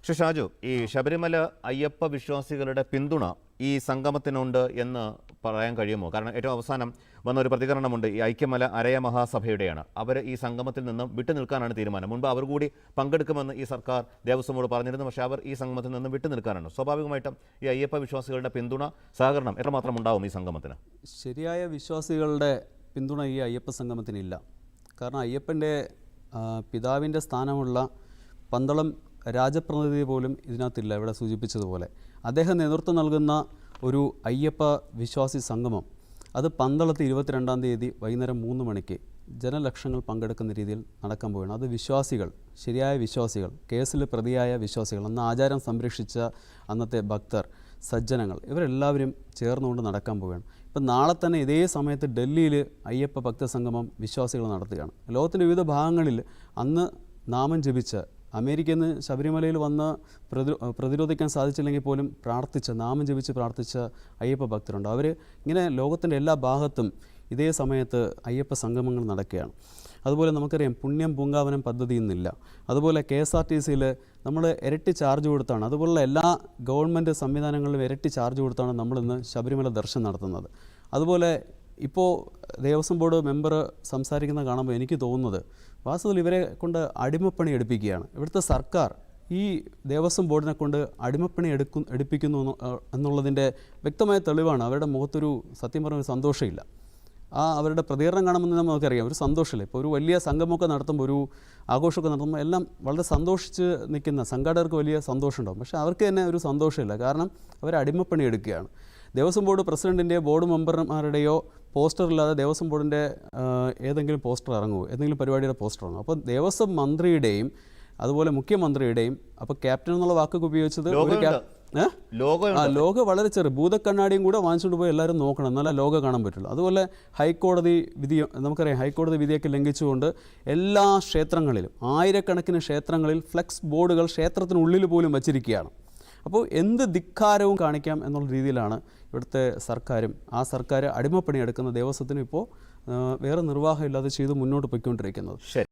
പക്ഷേ ഷാജു, ഈ ശബരിമല അയ്യപ്പ വിശ്വാസികളുടെ പിന്തുണ ഈ സംഗമത്തിനുണ്ട് എന്ന് പറയാൻ കഴിയുമോ? കാരണം ഏറ്റവും അവസാനം വന്ന ഒരു പ്രതികരണമുണ്ട്, ഈ ഐക്യമല അരയ മഹാസഭയുടെയാണ്. അവർ ഈ സംഗമത്തിൽ നിന്നും വിട്ടുനിൽക്കാനാണ് തീരുമാനം. മുൻപ് അവർ കൂടി പങ്കെടുക്കുമെന്ന് ഈ സർക്കാർ ദേവസ്വം ബോർഡ് പറഞ്ഞിരുന്നു. പക്ഷേ അവർ ഈ സംഗമത്തിൽ നിന്നും വിട്ടുനിൽക്കാനാണ്. സ്വാഭാവികമായിട്ടും ഈ അയ്യപ്പ വിശ്വാസികളുടെ പിന്തുണ, സഹകരണം എത്രമാത്രം ഉണ്ടാവും ഈ സംഗമത്തിന്? ശരിയായ വിശ്വാസികളുടെ പിന്തുണ ഈ അയ്യപ്പ സംഗമത്തിനില്ല. കാരണം അയ്യപ്പൻ്റെ പിതാവിൻ്റെ സ്ഥാനമുള്ള പന്തളം രാജപ്രതിനിധി പോലും ഇതിനകത്തില്ല. ഇവിടെ സൂചിപ്പിച്ചതുപോലെ അദ്ദേഹം നേതൃത്വം നൽകുന്ന ഒരു അയ്യപ്പ വിശ്വാസി സംഗമം അത് പന്തളത്ത് 22-ാം തീയതി വൈകുന്നേരം 3 മണിക്ക് ജനലക്ഷങ്ങൾ പങ്കെടുക്കുന്ന രീതിയിൽ നടക്കാൻ പോവുകയാണ്. അത് വിശ്വാസികൾ, ശരിയായ വിശ്വാസികൾ, കേസിൽ പ്രതിയായ വിശ്വാസികൾ, അന്ന് ആചാരം സംരക്ഷിച്ച അന്നത്തെ ഭക്തർ, സജ്ജനങ്ങൾ, ഇവരെല്ലാവരും ചേർന്നുകൊണ്ട് നടക്കാൻ പോവുകയാണ്. ഇപ്പം നാളെ തന്നെ ഇതേ സമയത്ത് ഡൽഹിയിൽ അയ്യപ്പ ഭക്തസംഗമം വിശ്വാസികൾ നടത്തുകയാണ്. ലോകത്തിൻ്റെ വിവിധ ഭാഗങ്ങളിൽ അന്ന് നാമം ജപിച്ച, അമേരിക്കയിൽ നിന്ന് ശബരിമലയിൽ വന്ന് പ്രതിരോധിക്കാൻ സാധിച്ചില്ലെങ്കിൽ പോലും നാമം ജപിച്ച് പ്രാർത്ഥിച്ച അയ്യപ്പ ഭക്തരുണ്ട്. അവർ ഇങ്ങനെ ലോകത്തിൻ്റെ എല്ലാ ഭാഗത്തും ഇതേ സമയത്ത് അയ്യപ്പ സംഗമങ്ങൾ നടക്കുകയാണ്. അതുപോലെ നമുക്കറിയാം പുണ്യം പൂങ്കാവനം പദ്ധതി ഇന്നില്ല. അതുപോലെ KSRTCയിൽ നമ്മൾ ഇരട്ടി ചാർജ് കൊടുത്താണ്, അതുപോലുള്ള എല്ലാ ഗവൺമെൻറ് സംവിധാനങ്ങളിലും ഇരട്ടി ചാർജ് കൊടുത്താണ് നമ്മളിന്ന് ശബരിമല ദർശനം നടത്തുന്നത്. അതുപോലെ ഇപ്പോൾ ദേവസ്വം ബോർഡ് മെമ്പർ സംസാരിക്കുന്ന കാണുമ്പോൾ എനിക്ക് തോന്നുന്നത് വാസ്തവത്തിൽ ഇവരെ കൊണ്ട് അടിമപ്പണി എടുപ്പിക്കുകയാണ്. ഇവിടുത്തെ സർക്കാർ ഈ ദേവസ്വം ബോർഡിനെ കൊണ്ട് അടിമപ്പണി എടുപ്പിക്കുന്നു എന്നുള്ളതിൻ്റെ വ്യക്തമായ തെളിവാണ്. അവരുടെ മുഖത്തൊരു സത്യം പറഞ്ഞ സന്തോഷമില്ല. അവരുടെ പ്രതികരണം കാണുമ്പോൾ നമുക്കറിയാം ഒരു സന്തോഷമില്ല. ഇപ്പോൾ ഒരു വലിയ സംഗമമൊക്കെ നടത്തുമ്പോൾ, ഒരു ആഘോഷമൊക്കെ നടത്തുമ്പോൾ എല്ലാം വളരെ സന്തോഷിച്ച് നിൽക്കുന്ന സംഘാടകർക്ക് വലിയ സന്തോഷമുണ്ടാകും. പക്ഷേ അവർക്ക് തന്നെ ഒരു സന്തോഷമില്ല. കാരണം അവർ അടിമപ്പണി എടുക്കുകയാണ്. ദേവസ്വം ബോർഡ് പ്രസിഡൻറ്റിൻ്റെയോ ബോർഡ് മെമ്പർമാരുടെയോ പോസ്റ്റർ ഇല്ലാതെ ദേവസ്വം ബോർഡിൻ്റെ ഏതെങ്കിലും പോസ്റ്റർ ഇറങ്ങുമോ? ഏതെങ്കിലും പരിപാടിയുടെ പോസ്റ്റർ ഇറങ്ങും. അപ്പോൾ ദേവസ്വം മന്ത്രിയുടെയും അതുപോലെ മുഖ്യമന്ത്രിയുടെയും, അപ്പോൾ ക്യാപ്റ്റൻ എന്നുള്ള വാക്കൊക്കെ ഉപയോഗിച്ചത് ലോഗോ വളരെ ചെറിയ ഭൂതക്കണ്ണാടിയും കൂടെ വാങ്ങിച്ചുകൊണ്ട് പോയി എല്ലാവരും നോക്കണം, എന്നാലേ ലോഗോ കാണാൻ പറ്റുള്ളൂ. അതുപോലെ ഹൈക്കോടതി വിധി, നമുക്കറിയാം ഹൈക്കോടതി വിധിയൊക്കെ ലംഘിച്ചുകൊണ്ട് എല്ലാ ക്ഷേത്രങ്ങളിലും, ആയിരക്കണക്കിന് ക്ഷേത്രങ്ങളിൽ ഫ്ലെക്സ് ബോർഡുകൾ ക്ഷേത്രത്തിനുള്ളിൽ പോലും വച്ചിരിക്കുകയാണ്. അപ്പോൾ എന്ത് ധിക്കാരവും കാണിക്കാം എന്നുള്ള രീതിയിലാണ് ഇവിടുത്തെ സർക്കാരും. ആ സർക്കാർ അടിമപ്പണി എടുക്കുന്ന ദേവസ്വത്തിനും ഇപ്പോൾ വേറെ നിർവാഹമില്ലാതെ ചെയ്ത് മുന്നോട്ട് പോയിക്കൊണ്ടിരിക്കുന്നത്.